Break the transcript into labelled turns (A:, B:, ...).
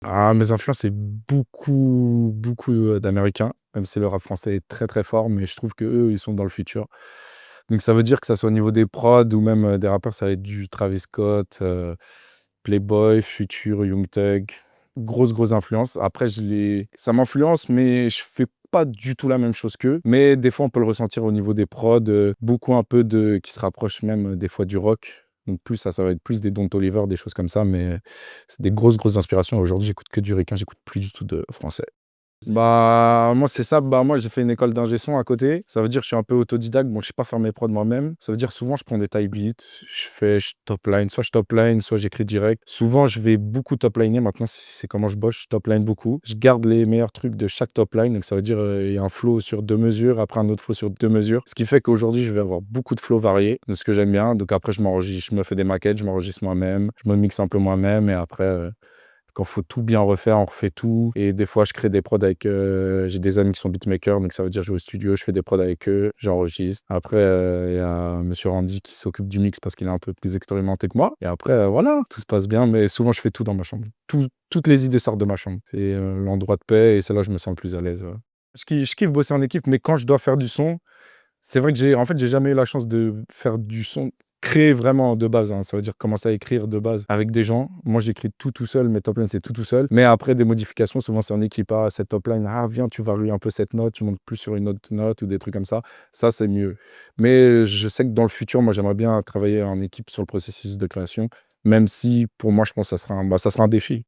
A: Ah, mes influences, c'est beaucoup d'américains, même si le rap français est très, très fort, mais je trouve qu'eux, ils sont dans le futur. Donc ça veut dire que ça soit au niveau des prods ou même, des rappeurs, ça va être du Travis Scott, Playboi, Future, Young Thug. Grosse influence. Après ça m'influence, mais je fais pas du tout la même chose qu'eux. Mais des fois, on peut le ressentir au niveau des prods, beaucoup un peu qui se rapprochent même, des fois du rock. Donc plus ça va être plus des Don Toliver, des choses comme ça, mais c'est des grosses inspirations. Aujourd'hui, j'écoute que du ricain, j'écoute plus du tout de français. Bah, moi, c'est ça. Bah, moi, j'ai fait une école d'ingé son à côté. Ça veut dire que je suis un peu autodidacte. Bon, je sais pas faire mes prods moi-même. Ça veut dire souvent, je prends des type beats. Je top line. Soit je top line, soit j'écris direct. Souvent, je vais beaucoup top liner. Maintenant, c'est comment je bosse. Je top line beaucoup. Je garde les meilleurs trucs de chaque top line. Donc, ça veut dire, il y a un flow sur 2 mesures, après un autre flow sur 2 mesures. Ce qui fait qu'aujourd'hui, je vais avoir beaucoup de flows variés de ce que j'aime bien. Donc, après, je m'enregistre, je me fais des maquettes, je m'enregistre moi-même. Je me mixe un peu moi-même. Et après, quand faut tout bien refaire, on refait tout. Et des fois, je crée des prods avec. J'ai des amis qui sont beatmakers, donc ça veut dire je vais au studio, je fais des prods avec eux, j'enregistre. Après, il y a monsieur Randy qui s'occupe du mix parce qu'il est un peu plus expérimenté que moi. Et après, voilà, tout se passe bien, mais souvent, je fais tout dans ma chambre. Toutes les idées sortent de ma chambre. C'est l'endroit de paix et c'est là où je me sens le plus à l'aise. Je kiffe bosser en équipe, mais quand je dois faire du son, c'est vrai que j'ai jamais eu la chance de faire du son, créer vraiment de base, hein. Ça veut dire commencer à écrire de base avec des gens. Moi, j'écris tout seul, mes top lines, c'est tout seul. Mais après, des modifications, souvent, c'est en équipe. Ah, cette top line, ah, viens, tu varies un peu cette note, tu montes plus sur une autre note ou des trucs comme ça. Ça, c'est mieux. Mais je sais que dans le futur, moi, j'aimerais bien travailler en équipe sur le processus de création, même si, pour moi, je pense que ça sera un défi.